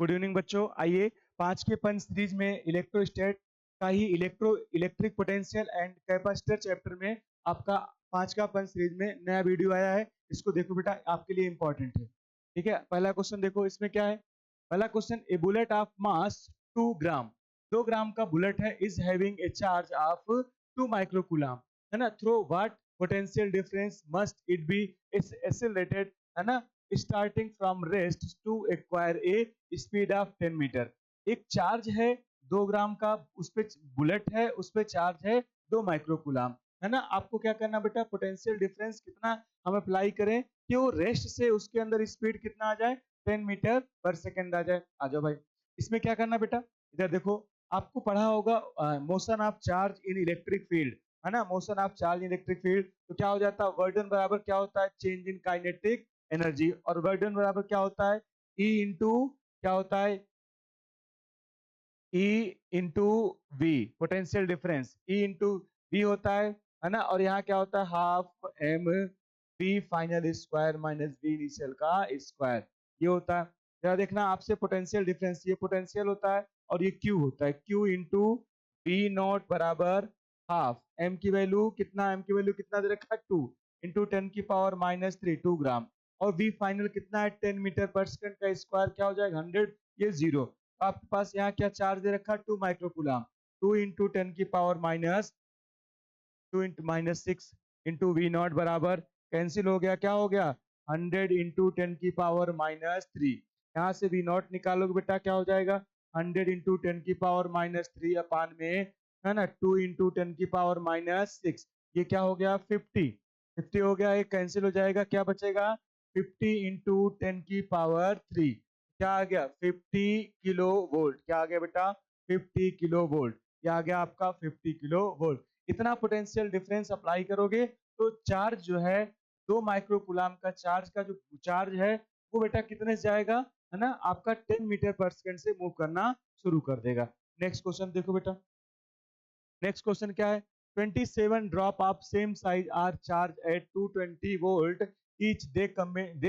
Good evening बच्चों। आइए 5 के सीरीज में इलेक्ट्रोस्टैट का ही electric potential and capacitor chapter में आपका 5 सीरीज में नया वीडियो आया है। इसको देखो बेटा, आपके लिए इंपॉर्टेंट है। ठीक है, पहला क्वेश्चन देखो, इसमें क्या है। पहला question, a bullet of mass 2 gram, 2 gram का बुलेट है, is having a charge of 2 microcoulomb, है ना। Through what potential difference must it be accelerated, है ना, starting from rest to acquire a speed of 10 meter. एक charge है 2 gram का, उस पे बुलेट है, उस पे चार्ज है 2 माइक्रोकूलम, है ना। आपको क्या करना बेटा, पोटेंशियल डिफरेंस कितना हम अप्लाई करें कि वो रेस्ट से उसके अंदर स्पीड कितना आ जाए, 10 मीटर पर सेकेंड आ जाए। आ जाओ भाई, इसमें क्या करना बेटा, इधर देखो, आपको पढ़ा होगा motion of charge in electric field, है ना। Motion of charge in electric field, तो क्या हो जाता है, वर्डन बराबर क्या होता है, चेंज इन काइनेटिक एनर्जी, और वर्डन बराबर क्या होता है, ई इंटू क्या होता है, E into V, potential difference E into V होता है ना। और यहाँ क्या होता है, half m v final square minus v initial का स्क्वायर, ये होता है। जरा देखना, आपसे पोटेंशियल डिफरेंस, ये पोटेंशियल होता है और ये क्यू होता है, क्यू इंटू वी नॉट बराबर हाफ एम की वैल्यू कितना, एम की वैल्यू कितना दे रखा है, 2 इंटू 10⁻³ 2 ग्राम, और वी फाइनल कितना है, 10 मीटर पर सेकंड का स्क्वायर क्या हो जाएगा, 100, ये जीरो। आपके पास यहाँ क्या चार्ज दे रखा है, 2 microcoulomb, 2 into 10⁻⁻6 into V naught बराबर कैंसिल हो गया, क्या हो गया, 100 इंटू 10⁻³ यहाँ से वी नॉट निकालोगे बेटा, क्या हो जाएगा, 100 इंटू 10⁻³ अपान में, है ना, 2 इंटू 10⁻⁻6, ये क्या हो गया, 50, 50 हो गया, ये कैंसिल हो जाएगा, क्या बचेगा, 50 इंटू 10⁻³ क्या आ गया, 50 किलो वोल्ट, क्या आ गया बेटा, 50 किलो वोल्ट, क्या आ गया आपका, 50 किलो वोल्ट। इतना पोटेंशियल डिफरेंस अप्लाई करोगे तो चार्ज जो है, 2 माइक्रोकूलम का चार्ज का जो चार्ज है वो बेटा कितने से जाएगा, है ना, आपका 10 मीटर पर सेकंड से मूव करना शुरू कर देगा। नेक्स्ट क्वेश्चन देखो बेटा, नेक्स्ट क्वेश्चन क्या है, 27 drop of same size are charge at 220 volt each, they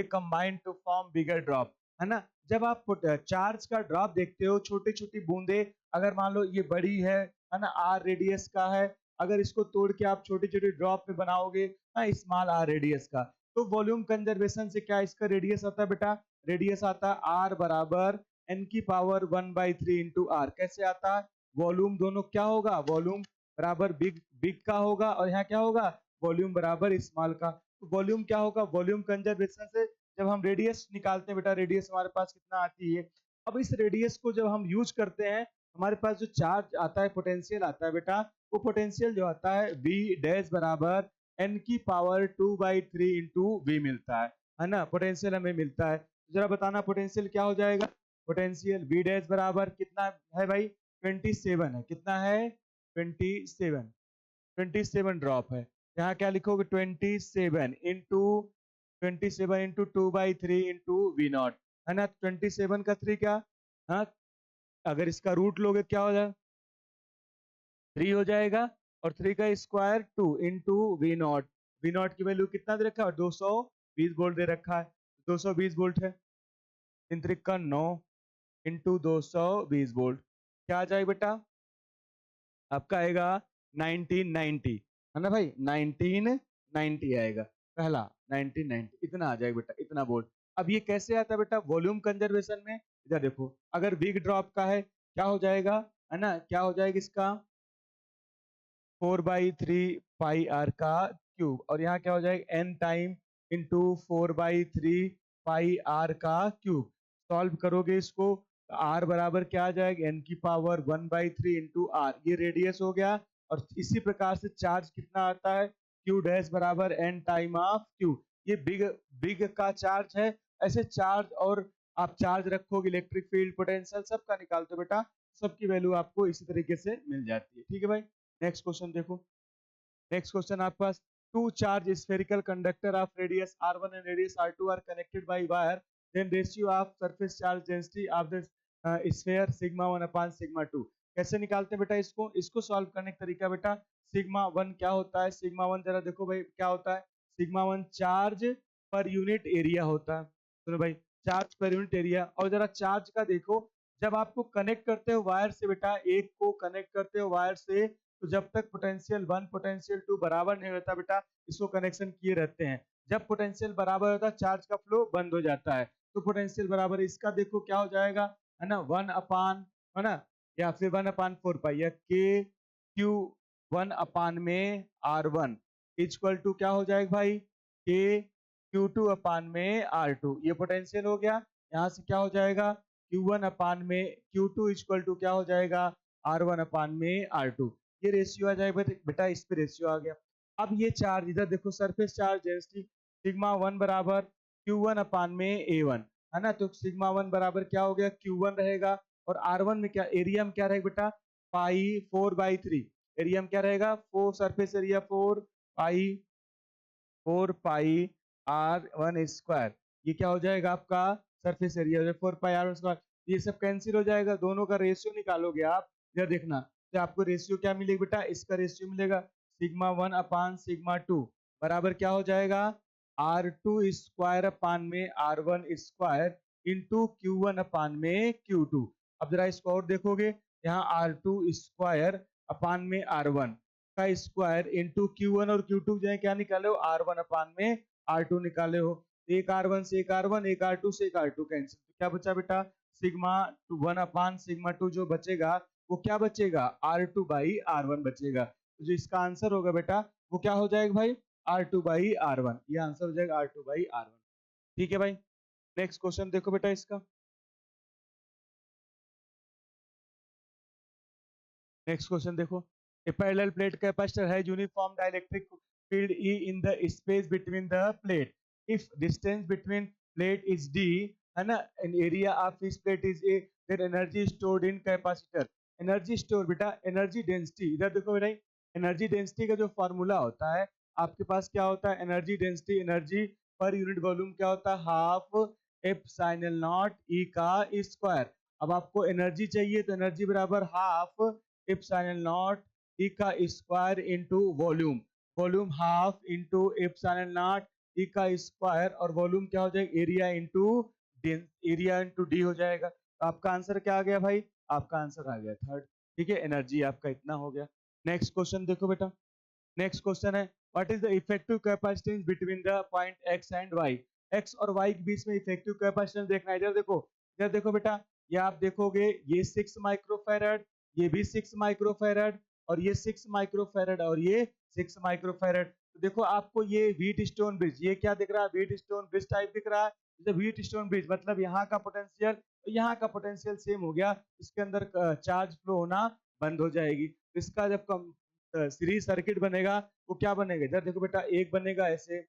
combine to form bigger drop, है ना। जब आप चार्ज का ड्रॉप देखते हो, छोटी छोटी बूंदे, अगर मान लो ये बड़ी है ना, आर रेडियस का है, अगर इसको तोड़ के आप छोटी छोटी ड्रॉप में बनाओगे, स्मॉल आर रेडियस का, तो वॉल्यूम कंजर्वेशन से क्या इसका रेडियस आता है बेटा, रेडियस आता है आर बराबर n⁻⁴ इंटू आर, कैसे आता है, वॉल्यूम दोनों क्या होगा, वॉल्यूम बराबर बिग बिग का होगा, और यहाँ क्या होगा, वॉल्यूम बराबर स्मॉल का। तो वॉल्यूम क्या होगा, वॉल्यूम कंजर्वेशन से जब हम रेडियस निकालते हैं बेटा, रेडियस हमारे पास कितना आती है, अब इस रेडियस को जब हम यूज करते हैं, हमारे पास जो चार्ज आता है, पोटेंशियल आता है बेटा, वो पोटेंशियल जो आता है v डैश बराबर n⁻⁴ इंटू वी मिलता है ना, पोटेंशियल हमें मिलता है। जरा बताना पोटेंशियल क्या हो जाएगा, पोटेंशियल v डैश बराबर कितना है भाई, 27 है, कितना है, 27, 27 ड्रॉप है। यहाँ क्या लिखोगे, 27 इंटू 2/3 इंटू V0, है ना। 27 का 3 क्या, हाँ, अगर इसका रूट लोगे क्या हो जाएगा, 3 हो जाएगा, और 3 का स्क्वायर 2 इंटू V0, V0 की वैल्यू कितना दे रखा है, 220 वोल्ट दे रखा है, 220 वोल्ट है, 3 3 का 9 इंटू 220 वोल्ट, क्या आ जाएगा बेटा, आपका आएगा 1990, है ना भाई, 1990 आएगा, पहला 1990, इतना आ जाएगा बेटा, इतना वोल्ट। अब ये कैसे आता है बेटा, वॉल्यूम कंजर्वेशन में, इधर देखो, अगर बिग ड्रॉप का है क्या हो जाएगा, है ना, क्या हो जाएगा इसका, 4/3 पाई आर का क्यूब, और यहाँ क्या हो जाएगा, n time into 4/3 pi R का क्यूब। सॉल्व करोगे इसको, आर बराबर क्या आ जाएगा, n⁻⁴ इंटू आर, ये रेडियस हो गया। और इसी प्रकार से चार्ज कितना आता है, क्यू डैश बराबर n टाइम ऑफ क्यू, ये बिग बिग का चार्ज है। ऐसे चार्ज और आप चार्ज रखोगे, इलेक्ट्रिक फील्ड, पोटेंशियल, सबका निकालते हो बेटा, सबकी वैल्यू आपको इसी तरीके से मिल जाती है। ठीक है भाई, नेक्स्ट क्वेश्चन देखो, नेक्स्ट क्वेश्चन आपके पास, two charge spherical conductor of radius r1 and radius r2 are connected by wire, then ratio of surface charge density of the sphere σ1/σ2। कैसे निकालते हैं बेटा इसको, इसको सॉल्व करने का तरीका बेटा, σ1 क्या होता है, σ1 जरा देखो भाई क्या होता है, σ1 चार्ज पर यूनिट एरिया होता है। सुनो भाई, चार्ज पर यूनिट एरिया। और जरा चार्ज का देखो, जब आपको कनेक्ट करते हो वायर से बेटा, एक को कनेक्ट करते हो वायर से, तो जब तक पोटेंशियल 1 पोटेंशियल 2 बराबर नहीं होता बेटा, इसको कनेक्शन किए रहते हैं। जब पोटेंशियल बराबर होता है चार्ज का फ्लो बंद हो जाता है। तो पोटेंशियल बराबर इसका देखो क्या हो जाएगा, है ना, 1 अपान, है ना, या फिर 1/4 पाई, या के क्यू 1 अपान में R1 इक्वल टू क्या हो जाएगा भाई, के Q2 अपान में R2। ये पोटेंशियल हो गया। यहाँ से क्या हो जाएगा, Q1 अपान में Q2 इक्वल टू क्या हो जाएगा, R1 अपान में R2। ये रेशियो आ जाएगा बेटा, इस पे रेशियो आ गया। अब ये चार्ज इधर देखो, सरफेस चार्ज डेंसिटी सिग्मा 1 बराबर Q1 अपान में A1, है ना। तो सिग्मा 1 बराबर क्या हो गया, Q1 रहेगा, और R1 में क्या, एरिया में क्या रहेगा बेटा, पाई 4/3। एरिया में क्या रहेगा, 4, सरफेस एरिया 4 पाई R1 स्क्वायर। ये क्या हो जाएगा आपका, सरफेस एरिया 4 पाई R1 स्क्वायर। ये सब कैंसिल हो जाएगा, दोनों का रेशियो निकालोगे आप, इधर देखना, तो आपको रेशियो क्या मिलेगा बेटा, इसका रेशियो मिलेगा सिग्मा 1 अपान सिग्मा 2 बराबर क्या हो जाएगा, R2 स्क्वायर अपान में R1 स्क्वायर इंटू Q1 अपान में Q2। अब जरा इसको और देखोगे, यहाँ R2 स्क्वायर अपान में R1 का स्क्वायर इंटू Q1 और Q2 जो है क्या निकाले हो, R1 अपान में R2 निकाले हो। एक R1 से एक R1, एक R2 से एक R2 कैंसिल, तो क्या बचा बेटा, सिग्मा 1 अपान सिग्मा 2 जो बचेगा वो क्या बचेगा, R2/R1 बचेगा। तो जो इसका आंसर होगा बेटा वो क्या हो जाएगा भाई, R2/R1। ये आंसर हो जाएगा R2/R1। ठीक है भाई। नेक्स्ट क्वेश्चन देखो बेटा इसका, नेक्स्ट क्वेश्चन देखो, ए पैरेलल प्लेट कैपेसिटर है uniform dielectric field E in the space between the plate if distance between plate is D, है ना, and area of this plate is A, then energy stored in capacitor। Energy store बेटा, energy density, इधर देखो बेटा, energy density का जो formula होता है आपके पास क्या होता है, energy density, energy per unit volume क्या होता है, हाफ एप्सिलॉन नॉट ई का स्क्वायर। अब आपको एनर्जी चाहिए तो एनर्जी बराबर हाफ एप्सिलॉन नॉट ई का square into volume, volume half into epsilon naught E का स्क्वायर, और वॉल्यूम क्या हो जाएगा, area into area into D हो जाएगा। तो आपका आंसर क्या आ गया भाई, आपका आंसर आ गया थर्ड। ठीक है, एनर्जी आपका इतना हो गया। नेक्स्ट क्वेश्चन देखो बेटा, नेक्स्ट क्वेश्चन है, what is the effective capacitance between the point X and Y. X और वाई के बीच में इफेक्टिव कैपेसिटेंस देखना है। इधर देखो बेटा, ये आप देखोगे, ये 6 माइक्रोफैरड, ये भी 6 माइक्रोफैरड, और ये 6 माइक्रोफैरड, और ये 6 माइक्रोफैरड। तो देखो आपको ये व्हीट स्टोन ब्रिज, ये क्या दिख रहा है, व्हीट स्टोन ब्रिज टाइप दिख रहा है। व्हीट स्टोन ब्रिज मतलब यहाँ का पोटेंशियल, यहाँ का पोटेंशियल सेम हो गया, इसके अंदर चार्ज फ्लो होना बंद हो जाएगी। इसका जब सीरीज सर्किट बनेगा वो क्या बनेगा, इधर देखो बेटा, एक बनेगा ऐसे,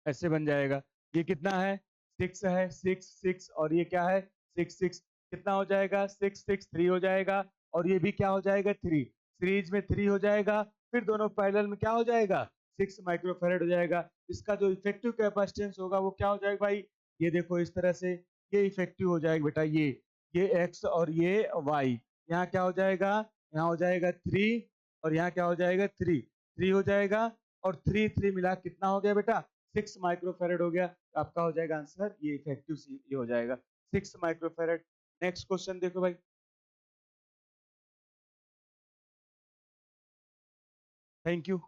ऐसे बन जाएगा। ये कितना है, 6 है, 6 6, और ये क्या है, 6 6, कितना हो जाएगा, 6 6 3 हो जाएगा, और ये भी क्या हो जाएगा, 3, सीरीज में 3 हो जाएगा, फिर दोनों पैरेलल में क्या हो जाएगा, 6 माइक्रोफैरड हो जाएगा। इसका जो इफेक्टिव कैपेसिटेंस होगा वो क्या हो जाएगा भाई, ये देखो इस तरह से, ये इफेक्टिव हो जाएगा बेटा, ये एक्स और ये वाई, यहाँ क्या हो जाएगा, यहाँ हो जाएगा 3, और यहाँ क्या हो जाएगा, 3 हो जाएगा, और 3 मिला कितना हो गया बेटा, 6 माइक्रोफेरेड हो गया। आपका हो जाएगा आंसर, ये इफेक्टिव ये हो जाएगा 6 माइक्रोफेरेड। नेक्स्ट क्वेश्चन देखो भाई, थैंक यू।